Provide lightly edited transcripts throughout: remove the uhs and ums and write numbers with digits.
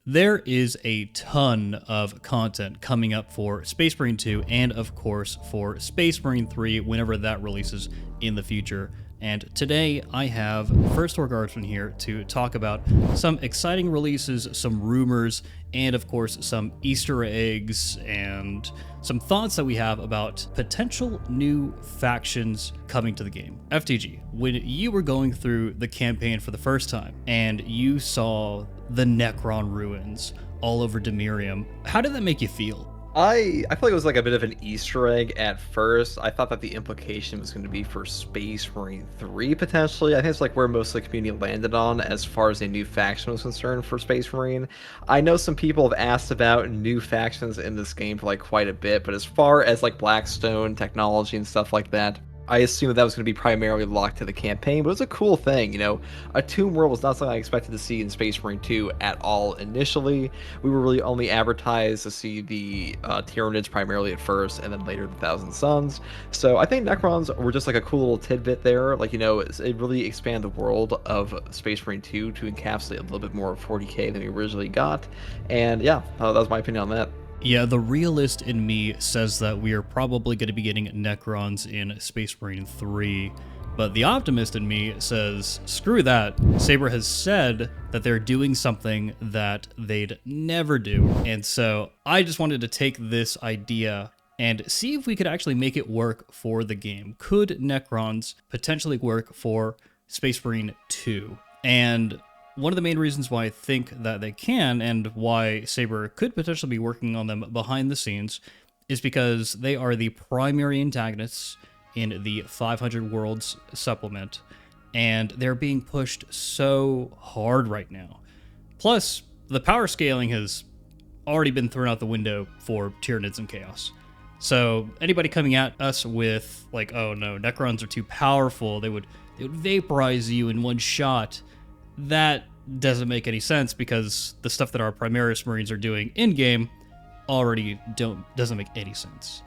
There is a ton of content coming up for Space Marine 2 and, of course, for Space Marine 3 whenever that releases in the future. And today I have First Orc Guardsman here to talk about some exciting releases, some rumors, and of course some Easter eggs and some thoughts that we have about potential new factions coming to the game. FTG, when you were going through the campaign for the first time and you saw the Necron ruins all over Demirium, how did that make you feel? I feel like it was like a bit of an Easter egg at first. I thought that the implication was going to be for Space Marine 3 potentially. I think it's like where most of the community landed on as far as a new faction was concerned for Space Marine. I know some people have asked about new factions in this game for like quite a bit, but as far as like Blackstone technology and stuff like that, I assumed that was going to be primarily locked to the campaign, but it was a cool thing, you know. A tomb world was not something I expected to see in Space Marine 2 at all initially. We were really only advertised to see the Tyranids primarily at first, and then later the Thousand Suns. So I think Necrons were just like a cool little tidbit there. Like, you know, it really expanded the world of Space Marine 2 to encapsulate a little bit more of 40k than we originally got. And yeah, that was my opinion on that. Yeah, the realist in me says that we are probably going to be getting Necrons in Space Marine 3, but the optimist in me says, screw that. Saber has said that they're doing something that they'd never do, and so I just wanted to take this idea and see if we could actually make it work for the game. Could Necrons potentially work for Space Marine 2? And one of the main reasons why I think that they can, and why Saber could potentially be working on them behind the scenes, is because they are the primary antagonists in the 500 Worlds supplement, and they're being pushed so hard right now. Plus, the power scaling has already been thrown out the window for Tyranids and Chaos. So anybody coming at us with, like, oh no, Necrons are too powerful, they would vaporize you in one shot, that doesn't make any sense because the stuff that our Primaris Marines are doing in-game already doesn't make any sense.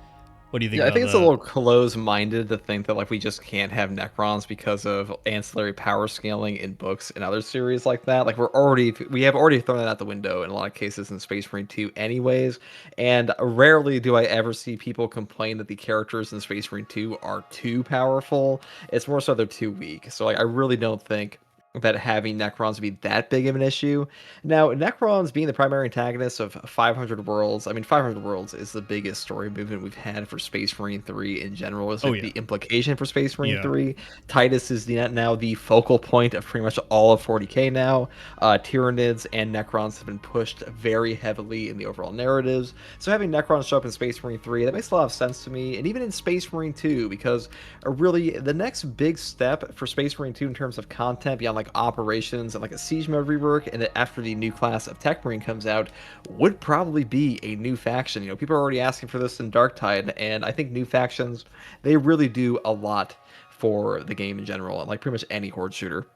What do you think Yeah, I about think it's a that? little close-minded to think that like we just can't have Necrons because of ancillary power scaling in books and other series like that. Like we have already thrown that out the window in a lot of cases in Space Marine 2 anyways. And rarely do I ever see people complain that the characters in Space Marine 2 are too powerful. It's more so they're too weak. So like I really don't think that having Necrons be that big of an issue. Now, Necrons being the primary antagonist of 500 Worlds, I mean, 500 Worlds is the biggest story movement we've had for Space Marine 3 in general. Is Oh like yeah, the implication for Space Marine yeah. 3. Titus is now the focal point of pretty much all of 40k now. Tyranids and Necrons have been pushed very heavily in the overall narratives. So having Necrons show up in Space Marine 3, that makes a lot of sense to me, and even in Space Marine 2, because really the next big step for Space Marine 2 in terms of content beyond like operations and like a siege mode rework, and after the new class of Tech Marine comes out, would probably be a new faction. You know, people are already asking for this in Darktide, and I think new factions, they really do a lot for the game in general, and like pretty much any horde shooter.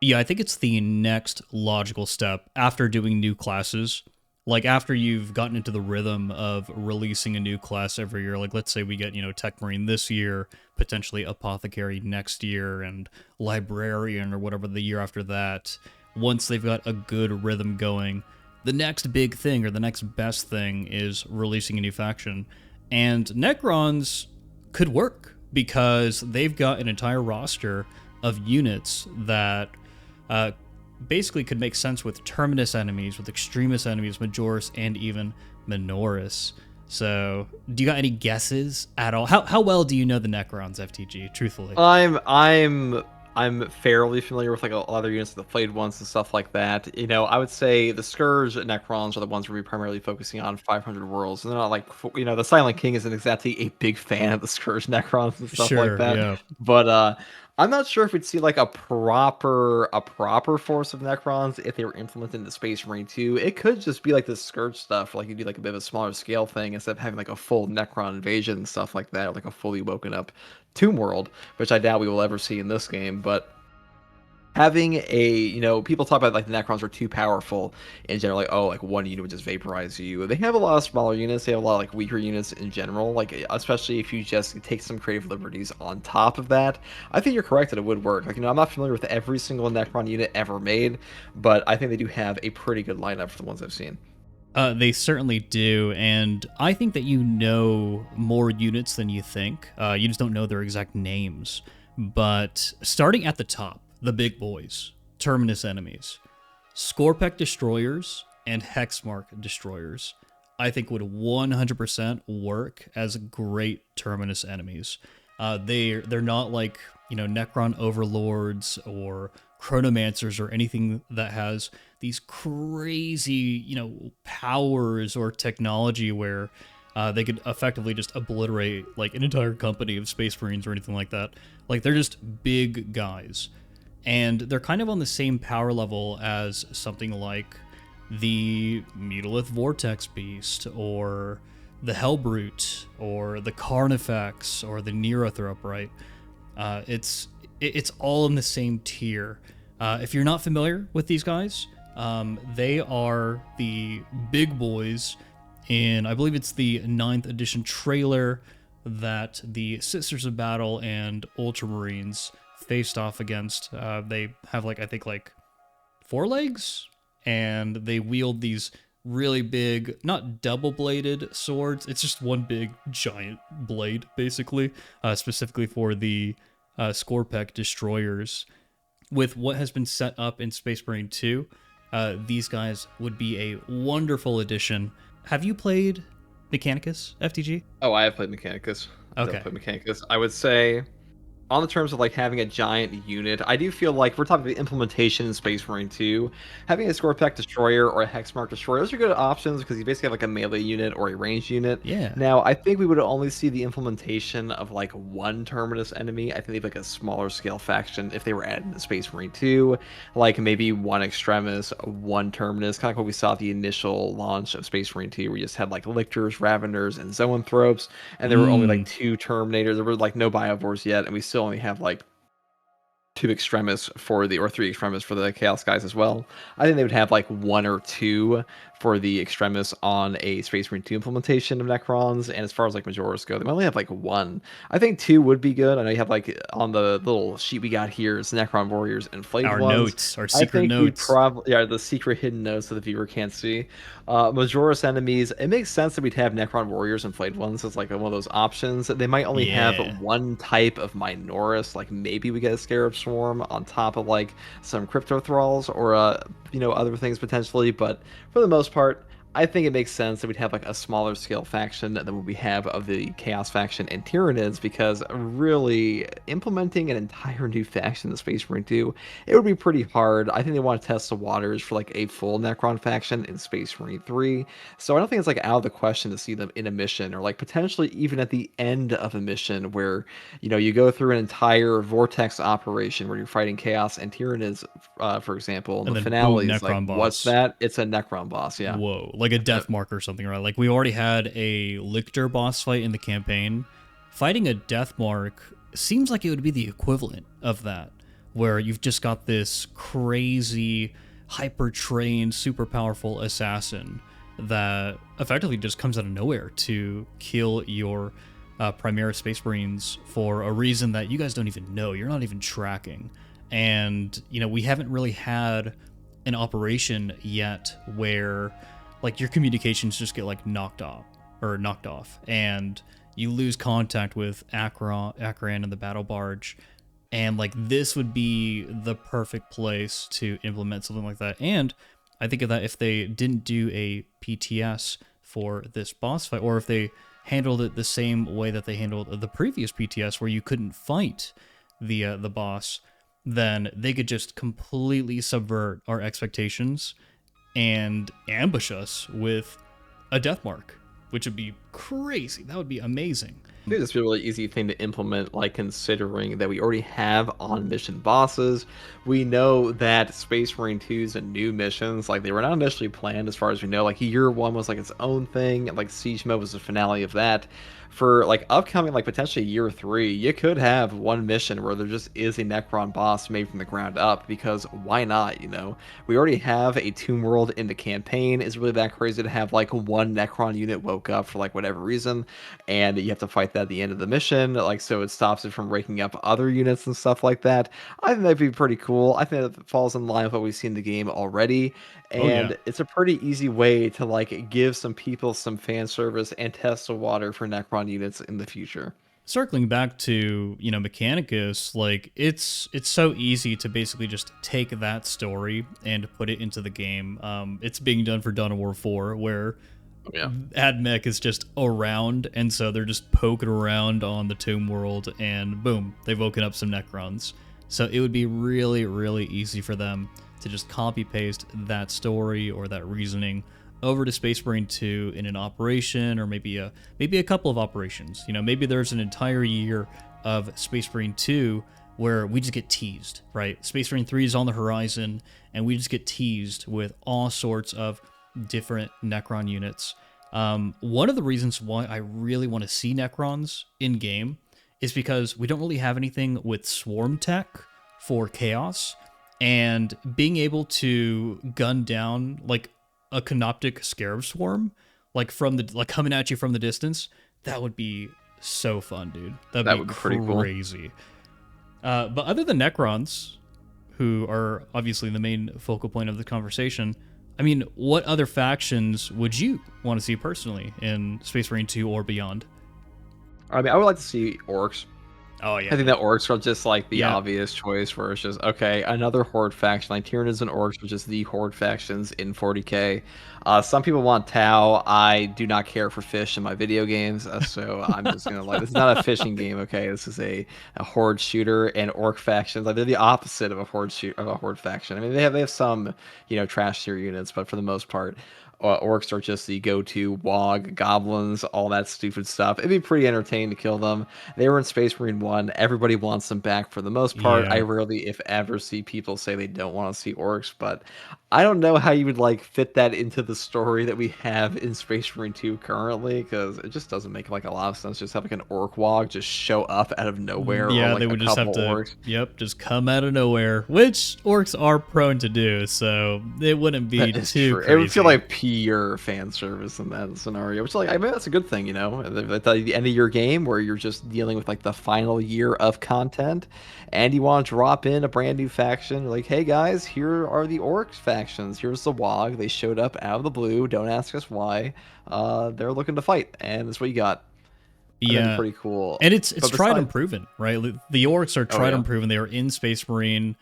Yeah, I think it's the next logical step after doing new classes. Like after you've gotten into the rhythm of releasing a new class every year, like let's say we get, Tech Marine this year, potentially Apothecary next year, and Librarian or whatever the year after that. Once they've got a good rhythm going, the next big thing or the next best thing is releasing a new faction. And Necrons could work because they've got an entire roster of units that basically could make sense with Terminus enemies, with Extremis enemies, Majoris, and even Minoris. So, do you got any guesses at all? How well do you know the Necrons, FTG, truthfully? I'm fairly familiar with like a lot of units, the played ones and stuff like that. You know, I would say the Scourge Necrons are the ones we're primarily focusing on 500 Worlds. And they're not like, the Silent King isn't exactly a big fan of the Scourge Necrons and stuff like Sure, that. yeah. But I'm not sure if we'd see like a proper force of Necrons if they were implemented into Space Marine 2. It could just be like the Scourge stuff, like you do like a bit of a smaller scale thing instead of having like a full Necron invasion and stuff like that, or like a fully woken up Tomb World, which I doubt we will ever see in this game. But having a, people talk about like the Necrons are too powerful in general, like, oh, like one unit would just vaporize you. They have a lot of smaller units, they have a lot of like weaker units in general, like especially if you just take some creative liberties on top of that. I think you're correct that it would work. Like, I'm not familiar with every single Necron unit ever made, but I think they do have a pretty good lineup for the ones I've seen. They certainly do, and I think that you know more units than you think. You just don't know their exact names. But starting at the top, the big boys, Terminus enemies, Scorpec destroyers, and Hexmark destroyers, I think would 100% work as great Terminus enemies. They're not like, Necron overlords or chronomancers or anything that has these crazy, powers or technology where they could effectively just obliterate like an entire company of Space Marines or anything like that. Like, they're just big guys. And they're kind of on the same power level as something like the Mutalith Vortex Beast, or the Hellbrute, or the Carnifex, or the Nerathrop, right? It's all in the same tier. If you're not familiar with these guys, they are the big boys in, I believe it's the 9th edition trailer that the Sisters of Battle and Ultramarines faced off against. They have I think 4 legs, and they wield these really big, not double-bladed swords. It's just one big giant blade, basically, specifically for the Scorpec destroyers. With what has been set up in Space Marine 2, these guys would be a wonderful addition. Have you played Mechanicus, FTG? Oh, I have played Mechanicus. Okay. I've played Mechanicus. I would say, on the terms of like having a giant unit, I do feel like we're talking about the implementation in Space Marine 2. Having a Scorpec destroyer or a Hexmark destroyer, those are good options because you basically have like a melee unit or a ranged unit. Yeah. Now, I think we would only see the implementation of like one Terminus enemy. I think they'd have like a smaller scale faction if they were added to Space Marine 2, like maybe one Extremis, one Terminus, kind of like what we saw at the initial launch of Space Marine 2, where you just had like Lictors, Raveners, and Zoanthropes, and there were only like 2 Terminators. There were like no Biovores yet, and we still only have like 2 Extremis or 3 Extremis for the Chaos guys as well. I think they would have like 1 or 2 for the Extremis on a Space Marine 2 implementation of Necrons, and as far as like Majoris go, they might only have like 1. I think 2 would be good. I know you have like on the little sheet we got here, it's Necron Warriors and Flayed Our ones. notes, our secret I think notes. probably, yeah, the secret hidden notes that the viewer can't see. Majoris enemies, it makes sense that we'd have Necron Warriors and Flayed ones as like one of those options. They might only have one type of Minoris, like maybe we get a Scarab Swarm on top of like some Crypto Thralls or other things potentially, but for the most part, I think it makes sense that we'd have like a smaller scale faction than what we have of the Chaos faction and Tyranids, because really implementing an entire new faction in the Space Marine 2, it would be pretty hard. I think they want to test the waters for like a full Necron faction in Space Marine 3. So I don't think it's like out of the question to see them in a mission, or like potentially even at the end of a mission where, you go through an entire Vortex operation where you're fighting Chaos and Tyranids, for example, and the finale is like, boss. What's that? It's a Necron boss, yeah. Whoa, like a death mark or something, right? Like, we already had a Lictor boss fight in the campaign. Fighting a death mark seems like it would be the equivalent of that, where you've just got this crazy, hyper-trained, super powerful assassin that effectively just comes out of nowhere to kill your Primaris Space Marines for a reason that you guys don't even know. You're not even tracking. And, we haven't really had an operation yet where like your communications just get like knocked off, and you lose contact with Akran and the battle barge, and like this would be the perfect place to implement something like that. And I think of that if they didn't do a PTS for this boss fight, or if they handled it the same way that they handled the previous PTS, where you couldn't fight the boss, then they could just completely subvert our expectations and ambush us with a death mark, which would be crazy. That would be amazing. I think this would be a really easy thing to implement, like considering that we already have on mission bosses. We know that Space Marine 2's and new missions, like they were not initially planned as far as we know. Like year one was like its own thing, and like Siege mode was the finale of that. For like upcoming, like potentially year three, you could have one mission where there just is a Necron boss made from the ground up, because why not? You know, we already have a Tomb World in the campaign. Is really that crazy to have like one Necron unit woke up for like whatever reason, and you have to fight that at the end of the mission, like so it stops it from waking up other units and stuff like that. I think that'd be pretty cool. I think that falls in line with what we've seen in the game already, Oh yeah. and it's a pretty easy way to like give some people some fan service and test the water for Necron units in the future. Circling back to, you know, Mechanicus, like it's so easy to basically just take that story and put it into the game. It's being done for Dawn of War 4, where Yeah. AdMech is just around, and so they're just poking around on the Tomb World, and boom, they've woken up some Necrons. So it would be really, really easy for them to just copy paste that story or that reasoning over to Space Marine 2 in an operation, or maybe a couple of operations. You know, maybe there's an entire year of Space Marine 2 where we just get teased, right? Space Marine 3 is on the horizon, and we just get teased with all sorts of different Necron units. One of the reasons why I really want to see Necrons in game is because we don't really have anything with swarm tech for chaos, and being able to gun down like a canoptic scarab swarm, like from the like coming at you from the distance, that would be so fun, dude. That'd be pretty cool. crazy. But other than Necrons, who are obviously the main focal point of the conversation, I mean, what other factions would you want to see personally in Space Marine 2 or beyond? I mean, I would like to see Orks. Oh yeah, I think that Orks are just like the Yeah. obvious choice, where it's just okay, another Horde faction. Like Tyranids and Orks are just the Horde factions in 40k. Some people want Tau. I do not care for fish in my video games, so I'm just gonna like, this is not a fishing game. Okay, this is a Horde shooter, and Ork factions, like they're the opposite of a Horde faction. I mean, they have some, you know, trash tier units, but for the most part, Orks are just the go-to. Wog, goblins, all that stupid stuff. It'd be pretty entertaining to kill them. They were in Space Marine 1. Everybody wants them back for the most part. Yeah. I rarely, if ever, see people say they don't want to see Orks, but I don't know how you would like fit that into the story that we have in Space Marine 2 currently, because it just doesn't make like a lot of sense. Just have like an Ork Wog just show up out of nowhere, Yeah, or like they a would just have couple to, Orks. just come out of nowhere, which Orcs are prone to do, so it wouldn't be That is too true. crazy. It would feel like pure fan service in that scenario, which, like, I mean, that's a good thing, you know. At the end of your game, where you're just dealing with like the final year of content, and you want to drop in a brand new faction, like, hey guys, here are the Orcs factions. Here's the Wog. They showed up out of the blue. Don't ask us why. They're looking to fight, and that's what you got. That'd be pretty cool. And it's But tried and besides- proven, right? The Orcs are tried and proven. They are in Space Marine.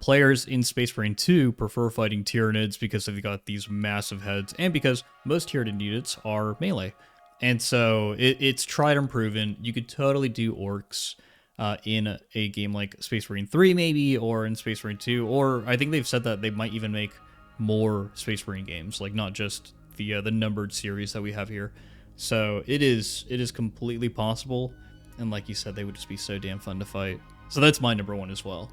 Players in Space Marine 2 prefer fighting Tyranids because they've got these massive heads, and because most Tyranid units are melee. And so it's tried and proven. You could totally do Orcs in a game like Space Marine 3 maybe, or in Space Marine 2, or I think they've said that they might even make more Space Marine games, like not just the numbered series that we have here. So it is completely possible, and like you said, they would just be so damn fun to fight. So that's my number one as well.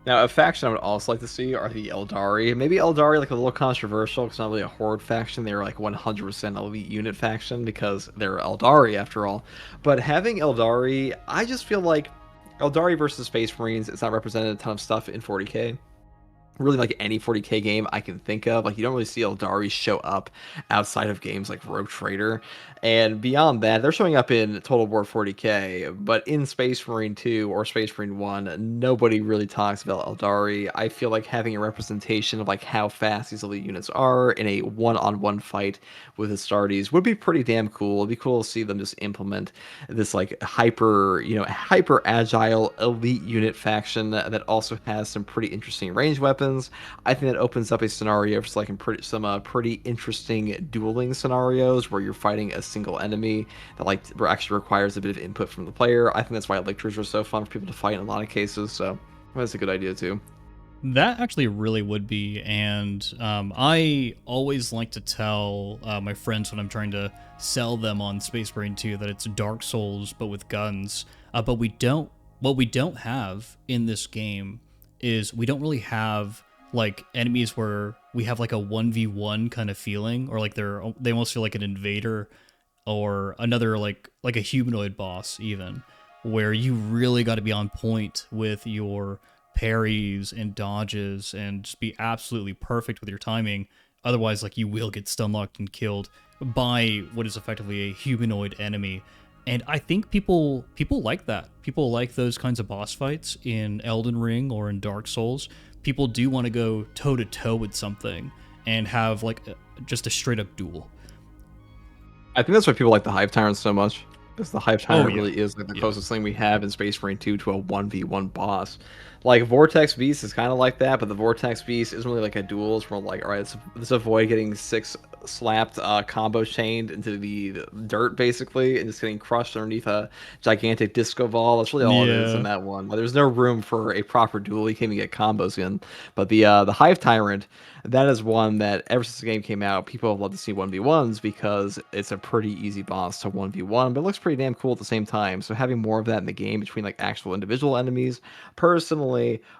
Now, a faction I would also like to see are the Eldari. Maybe Eldari, like a little controversial, because it's not really a Horde faction. They're like 100% elite unit faction because they're Eldari after all. But having Eldari, I just feel like Eldari versus Space Marines, it's not represented a ton of stuff in 40k. Really, like any 40k game I can think of, like you don't really see Eldari show up outside of games like Rogue Trader, and beyond that they're showing up in Total War 40k, but in Space Marine 2 or Space Marine 1 nobody really talks about Eldari. I feel like having a representation of like how fast these elite units are in a one-on-one fight with Astartes would be pretty damn cool. It'd be cool to see them just implement this like hyper agile elite unit faction that also has some pretty interesting range weapons. I think that opens up a scenario for like some pretty interesting dueling scenarios where you're fighting a single enemy that like actually requires a bit of input from the player. I think that's why Lictors are so fun for people to fight in a lot of cases, so that's a good idea too. That actually really would be, and I always like to tell my friends when I'm trying to sell them on Space Marine 2 that it's Dark Souls but with guns. But what we don't have in this game is we don't really have like enemies where we have like a 1v1 kind of feeling, or like they almost feel like an invader or another like a humanoid boss even, where you really got to be on point with your parries and dodges and just be absolutely perfect with your timing. Otherwise, like, you will get stun locked and killed by what is effectively a humanoid enemy. And I think people like that. People like those kinds of boss fights in Elden Ring or in Dark Souls. People do want to go toe to toe with something and have like just a straight up duel. I think that's why people like the Hive Tyrant so much. Because the Hive Tyrant Yeah. really is like the closest thing we have in Space Marine 2 to a 1v1 boss. Like Vortex Beast is kind of like that, but the Vortex Beast isn't really like a duel. It's more like, all right, let's avoid getting 6 slapped combo chained into the dirt basically, and just getting crushed underneath a gigantic disco ball. That's really all it is in Yeah. that one. Like, there's no room for a proper duel. You can't even get combos in. But the Hive Tyrant, that is one that ever since the game came out, people have loved to see 1v1s because it's a pretty easy boss to 1v1, but it looks pretty damn cool at the same time. So having more of that in the game between like actual individual enemies, personally,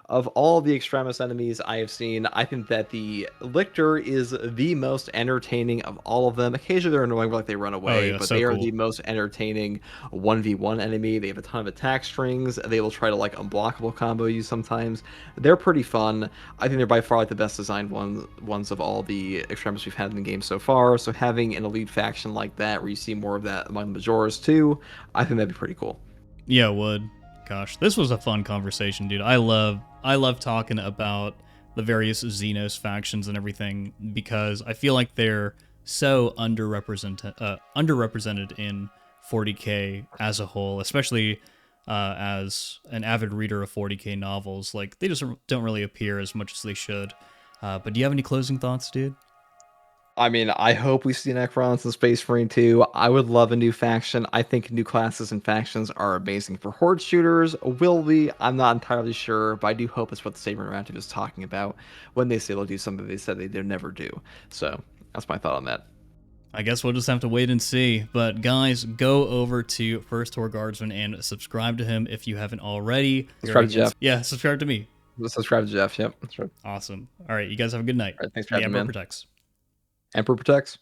of all the Extremis enemies I have seen, I think that the Lictor is the most entertaining of all of them. Occasionally they're annoying, like they run Oh away, yeah, but so they are cool. the most entertaining 1v1 enemy. They have a ton of attack strings. They will try to like unblockable combo you sometimes. They're pretty fun. I think they're by far like the best designed ones of all the Extremis we've had in the game so far. So having an elite faction like that, where you see more of that among the Majoras too, I think that'd be pretty cool. Yeah, it would. Gosh, this was a fun conversation, dude. I love talking about the various Xenos factions and everything because I feel like they're so underrepresented in 40K as a whole, especially as an avid reader of 40K novels. Like, they just don't really appear as much as they should. But do you have any closing thoughts, dude? I mean, I hope we see Necrons in Space Marine 2. I would love a new faction. I think new classes and factions are amazing for horde shooters. Will we? I'm not entirely sure, but I do hope it's what the Saber Interactive is talking about when they say they'll do something they said they'd never do. So that's my thought on that. I guess we'll just have to wait and see. But guys, go over to First Tour Guardsman and subscribe to him if you haven't already. Subscribe to Jeff. Yeah, subscribe to me. Subscribe to Jeff. Yep, that's right. Awesome. All right, you guys have a good night. All right, thanks for The having me, Emperor man. protects. Emperor protects.